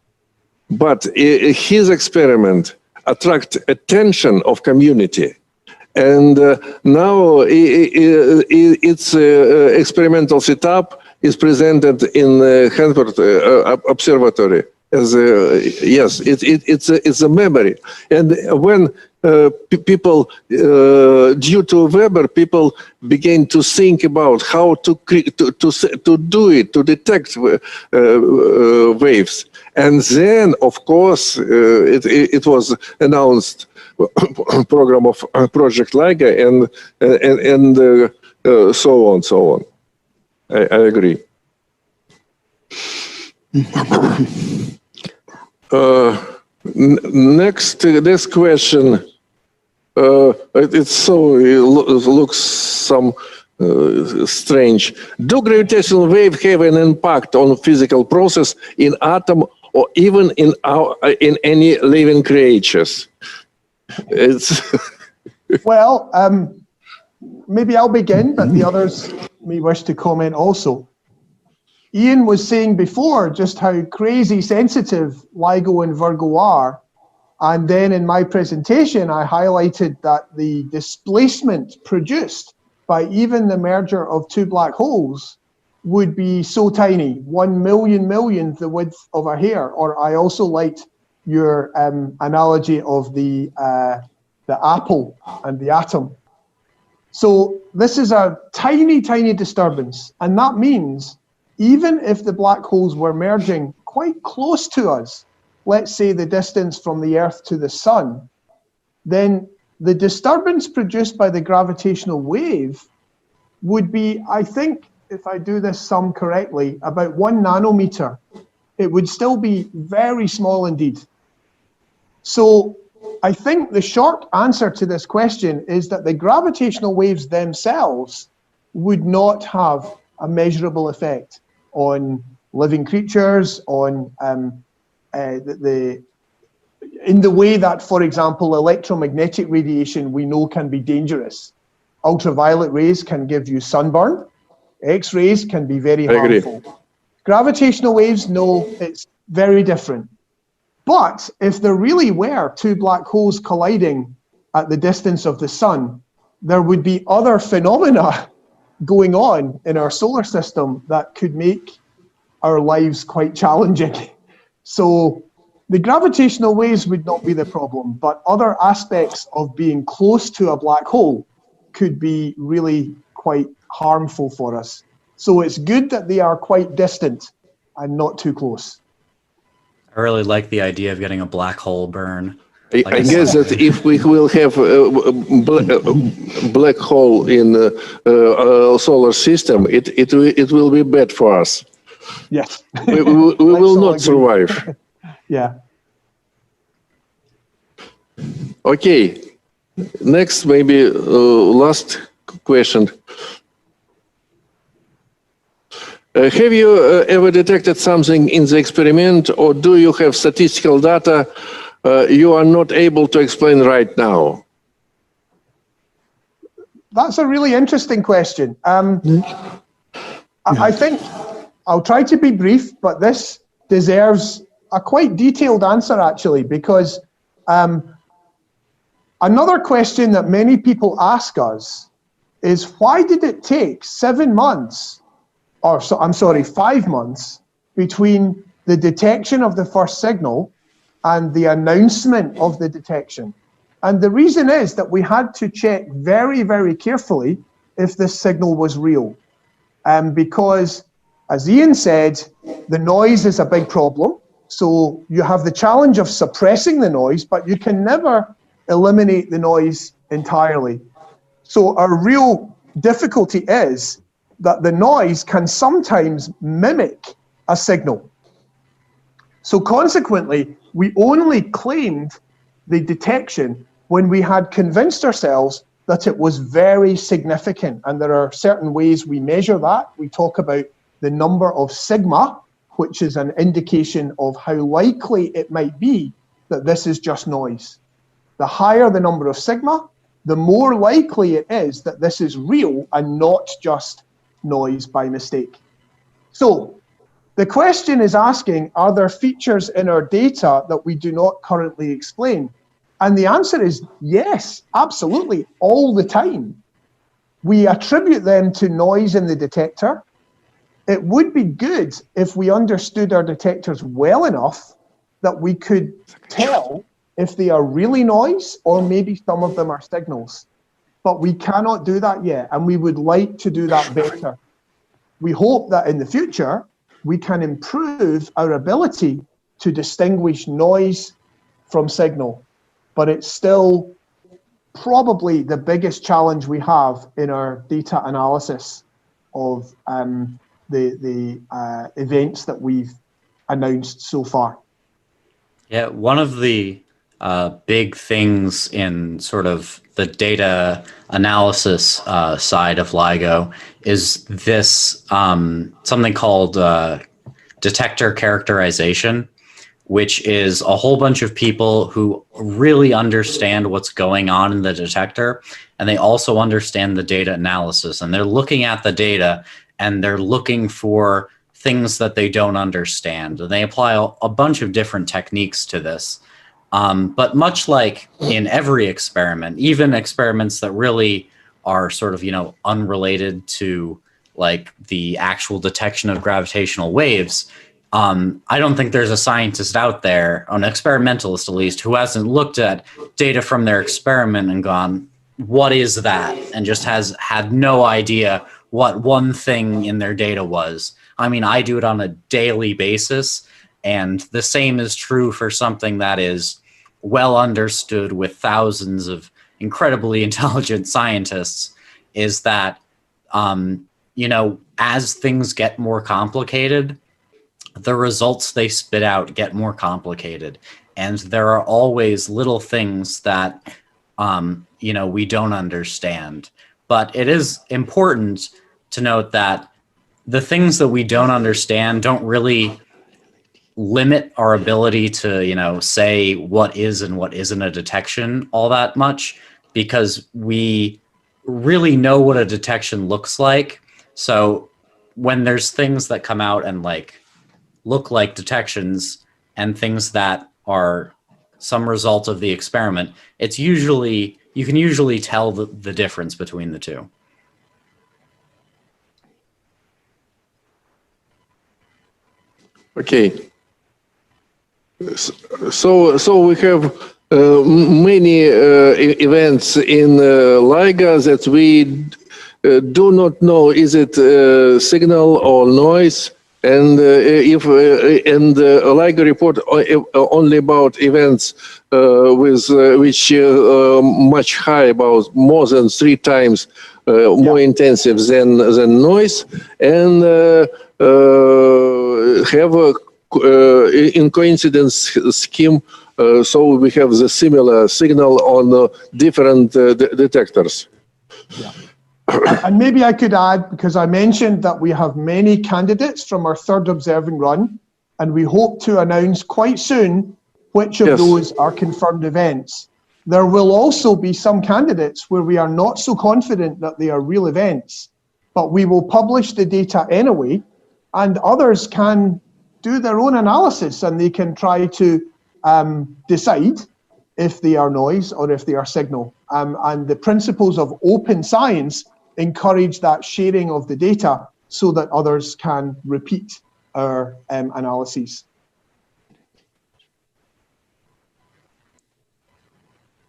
But his experiment attracted attention of community. And now its experimental setup is presented in Hanford Observatory. Yes, it's a memory, and when people, due to Weber, people began to think about how to do it, to detect waves, and then, of course, it was announced program of Project LIGO and so on. I agree. Next question. It looks some strange. Do gravitational waves have an impact on physical process in atom or even in any living creatures? Well, maybe I'll begin, but the others may wish to comment also. Ian was saying before just how crazy sensitive LIGO and Virgo are. And then in my presentation, I highlighted that the displacement produced by even the merger of two black holes would be so tiny, 1 millionth the width of a hair. Or I also liked your analogy of the apple and the atom. So this is a tiny disturbance. And that means even if the black holes were merging quite close to us, let's say the distance from the Earth to the Sun, then the disturbance produced by the gravitational wave would be, I think, if I do this sum correctly, about 1 nanometer. It would still be very small indeed. So I think the short answer to this question is that the gravitational waves themselves would not have a measurable effect on living creatures, on in the way that, for example, electromagnetic radiation we know can be dangerous. Ultraviolet rays can give you sunburn. X-rays can be very harmful. Gravitational waves, no, it's very different. But if there really were two black holes colliding at the distance of the sun, there would be other phenomena going on in our solar system that could make our lives quite challenging. So the gravitational waves would not be the problem, but other aspects of being close to a black hole could be really quite harmful for us. So it's good that they are quite distant and not too close. I really like the idea of getting a black hole burn. I guess that if we will have a black hole in a solar system, it will be bad for us. Yes. We will not survive. Yeah. Okay. Next, maybe last question. Have you ever detected something in the experiment, or do you have statistical data you are not able to explain right now? That's a really interesting question. I think I'll try to be brief, but this deserves a quite detailed answer, actually, because another question that many people ask us is, why did it take 7 months, or I'm sorry, 5 months between the detection of the first signal and the announcement of the detection? And the reason is that we had to check very, very carefully if this signal was real. Because, as Ian said, the noise is a big problem. So you have the challenge of suppressing the noise, but you can never eliminate the noise entirely. So our real difficulty is that the noise can sometimes mimic a signal. So consequently, we only claimed the detection when we had convinced ourselves that it was very significant. And there are certain ways we measure that. We talk about the number of sigma, which is an indication of how likely it might be that this is just noise. The higher the number of sigma, the more likely it is that this is real and not just noise by mistake. So the question is asking, are there features in our data that we do not currently explain? And the answer is yes, absolutely, all the time. We attribute them to noise in the detector. It would be good if we understood our detectors well enough that we could tell if they are really noise or maybe some of them are signals. But we cannot do that yet, and we would like to do that better. We hope that in the future, we can improve our ability to distinguish noise from signal. But it's still probably the biggest challenge we have in our data analysis of the events that we've announced so far. Yeah, one of the big things in sort of the data analysis side of LIGO is this something called detector characterization, which is a whole bunch of people who really understand what's going on in the detector, and they also understand the data analysis, and they're looking at the data and they're looking for things that they don't understand. And they apply a bunch of different techniques to this. But much like in every experiment, even experiments that really are sort of, unrelated to like the actual detection of gravitational waves, I don't think there's a scientist out there, an experimentalist at least, who hasn't looked at data from their experiment and gone, what is that? And just has had no idea what one thing in their data was. I mean, I do it on a daily basis, and the same is true for something that is well understood with thousands of incredibly intelligent scientists, is that, as things get more complicated, the results they spit out get more complicated. And there are always little things that, we don't understand. But it is important to note that the things that we don't understand don't really limit our ability to, say what is and what isn't a detection all that much, because we really know what a detection looks like. So when there's things that come out and look like detections and things that are some result of the experiment, you can usually tell the difference between the two. Okay. So we have many events in LIGO that we do not know, is it signal or noise? And if LIGO report only about events with which much high, about more than 3 times more intensive than noise, and have a in coincidence scheme, so we have the similar signal on different detectors. Yeah. And maybe I could add, because I mentioned that we have many candidates from our 3rd observing run, and we hope to announce quite soon which of those are confirmed events. There will also be some candidates where we are not so confident that they are real events, but we will publish the data anyway, and others can do their own analysis and they can try to decide if they are noise or if they are signal. And the principles of open science encourage that sharing of the data so that others can repeat our analyses.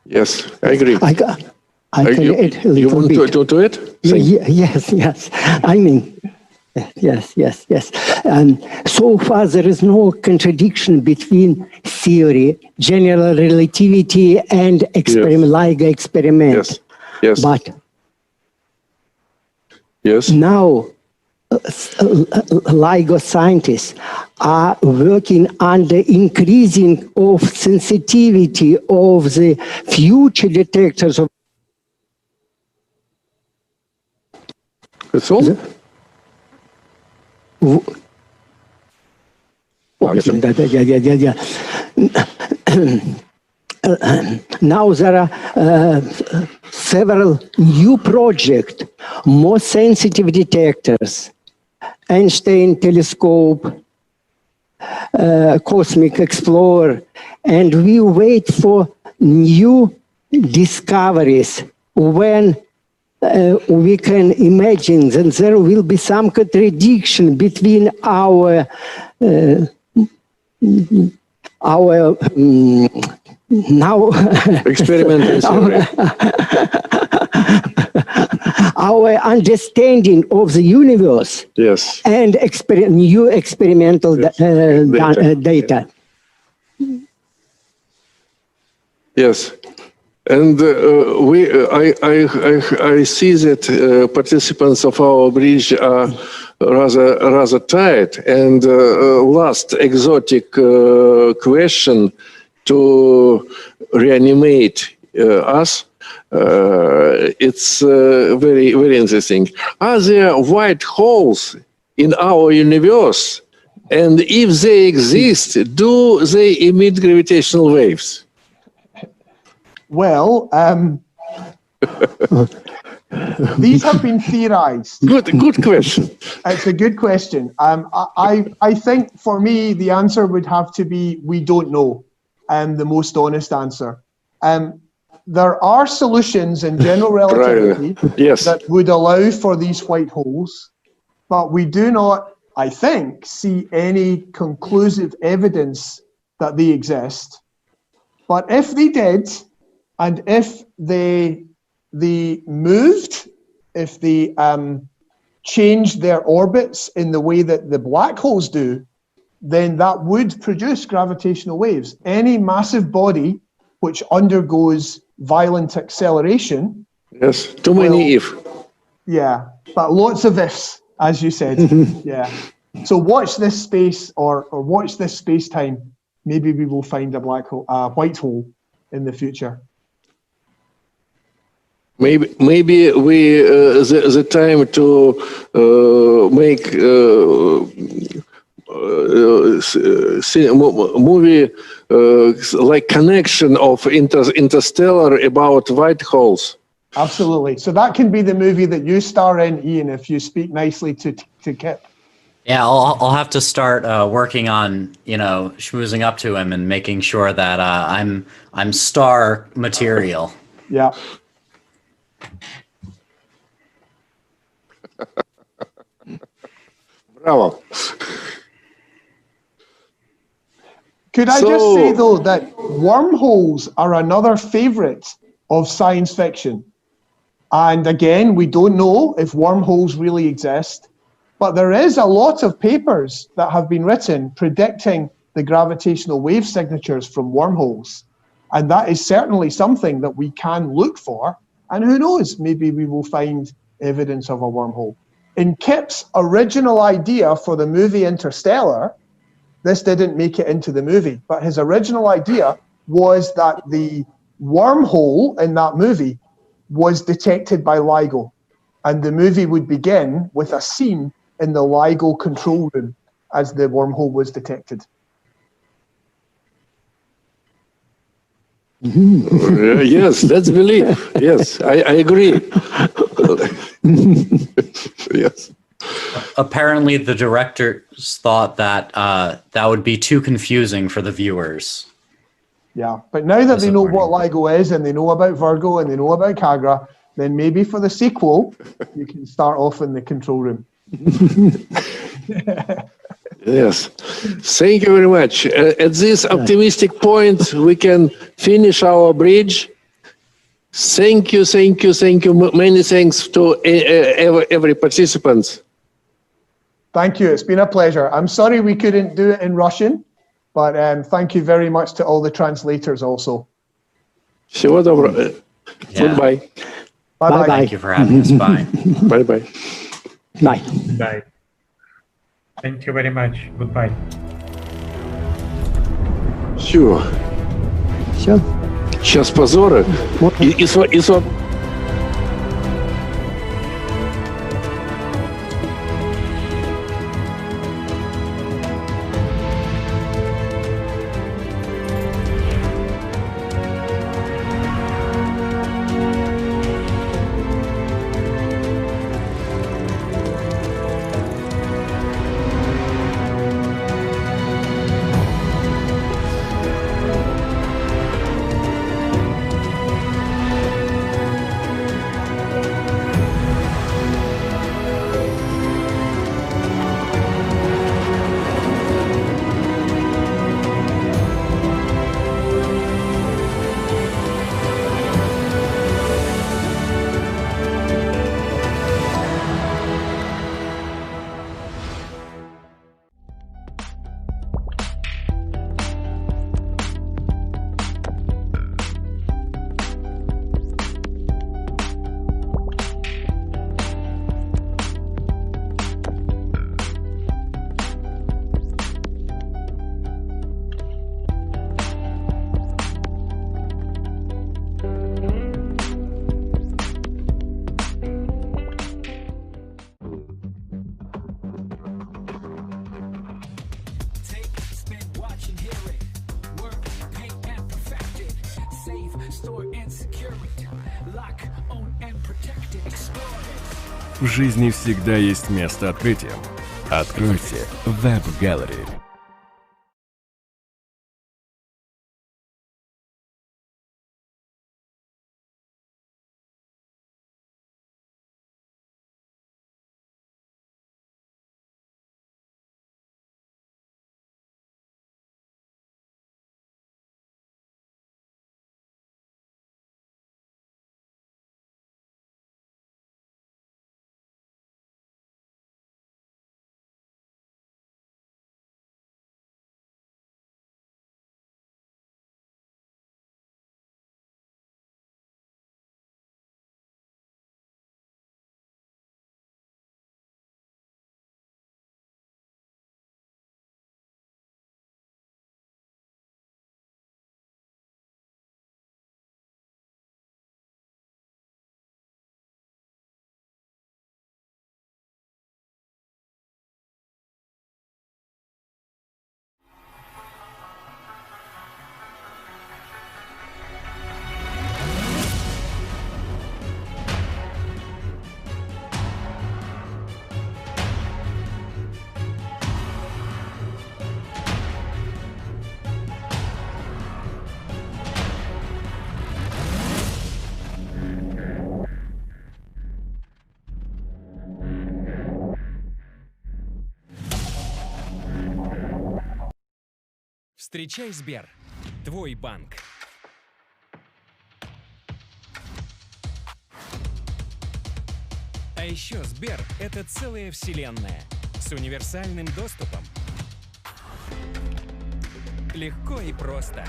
Yes, I agree. I can add a little bit. You want to do it? Yes. I mean, yes. So far, there is no contradiction between theory, general relativity, and LIGO experiment. Yes. But now, LIGO scientists are working on the increasing of sensitivity of the future detectors of. That's all? Now there are several new projects, more sensitive detectors, Einstein telescope, Cosmic Explorer, and we wait for new discoveries when we can imagine that there will be some contradiction between our now experimental our understanding of the universe, and new experimental data. Yes. And I see that participants of our bridge are rather tired. And last exotic question to reanimate us. It's very, very interesting. Are there white holes in our universe? And if they exist, do they emit gravitational waves? Well, these have been theorized. Good question. It's a good question. I think for me, the answer would have to be, we don't know, the most honest answer. There are solutions in general relativity that would allow for these white holes, but we do not, I think, see any conclusive evidence that they exist. But if they did, and if they moved, if they changed their orbits in the way that the black holes do, then that would produce gravitational waves. Any massive body which undergoes violent acceleration. Yes, too many if. Yeah, but lots of ifs, as you said. Yeah. So watch this space or watch this space-time. Maybe we will find a black hole, white hole in the future. Maybe we the time to make movie like connection of interstellar about white holes. Absolutely. So that can be the movie that you star in, Ian, if you speak nicely to Kip. Yeah, I'll have to start working on, schmoozing up to him and making sure that I'm star material. Yeah. Bravo. Could I just say, though, that wormholes are another favorite of science fiction. And again, we don't know if wormholes really exist. But there is a lot of papers that have been written predicting the gravitational wave signatures from wormholes. And that is certainly something that we can look for. And who knows, maybe we will find evidence of a wormhole. In Kip's original idea for the movie Interstellar, this didn't make it into the movie, but his original idea was that the wormhole in that movie was detected by LIGO. And the movie would begin with a scene in the LIGO control room as the wormhole was detected. Yes, that's belief. Yes, I agree. Yes. Apparently, the directors thought that that would be too confusing for the viewers. Yeah, but now that they know what LIGO is and they know about Virgo and they know about Kagra, then maybe for the sequel, you can start off in the control room. Yes. Thank you very much. At this optimistic point, we can finish our bridge. Thank you, thank you, thank you. Many thanks to every participant. Thank you. It's been a pleasure. I'm sorry we couldn't do it in Russian, but thank you very much to all the translators also. Всего доброго. Goodbye. Bye-bye. Thank you for having us. Bye. Bye-bye. Bye. Bye. Thank you very much. Goodbye. Все. Все. Час позора. В жизни всегда есть место открытиям. Откройте Web Gallery. Встречай Сбер, твой банк. А еще Сбер — это целая вселенная с универсальным доступом. Легко и просто.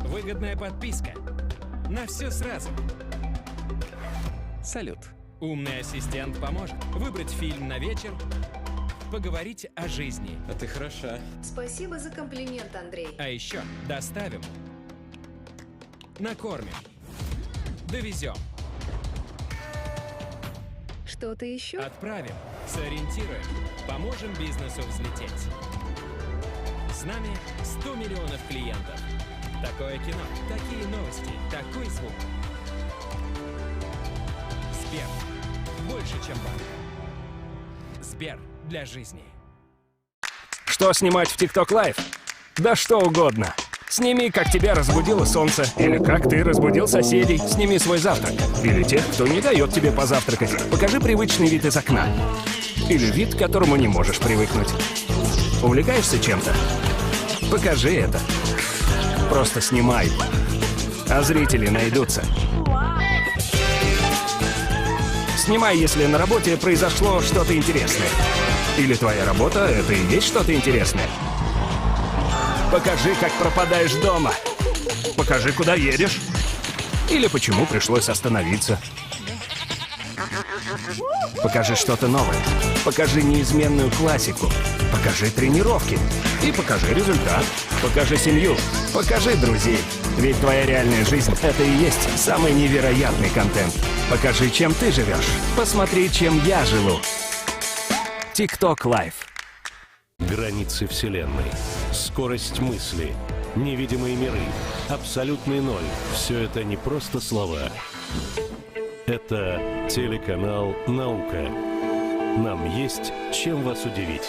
Выгодная подписка. На все сразу. Салют. Умный ассистент поможет выбрать фильм на вечер, поговорить о жизни. А ты хороша. Спасибо за комплимент, Андрей. А еще доставим, накормим, довезем, Что-то еще? отправим, сориентируем, поможем бизнесу взлететь. С нами 100 миллионов клиентов. Такое кино, такие новости, такой звук. Сбер. Больше, чем банк. Сбер для жизни. Что снимать в TikTok Live? Да что угодно. Сними, как тебя разбудило солнце, или как ты разбудил соседей. Сними свой завтрак, или тех, кто не дает тебе позавтракать. Покажи привычный вид из окна. Или вид, к которому не можешь привыкнуть. Увлекаешься чем-то? Покажи это. Просто снимай. А зрители найдутся. Снимай, если на работе произошло что-то интересное. Или твоя работа — это и есть что-то интересное. Покажи, как пропадаешь дома. Покажи, куда едешь. Или почему пришлось остановиться. Покажи что-то новое. Покажи неизменную классику. Покажи тренировки. И покажи результат. Покажи семью. Покажи друзей. Ведь твоя реальная жизнь — это и есть самый невероятный контент. Покажи, чем ты живешь. Посмотри, чем я живу. TikTok Live. Границы Вселенной, скорость мысли, невидимые миры, абсолютный ноль. Все это не просто слова. Это телеканал «Наука». Нам есть чем вас удивить.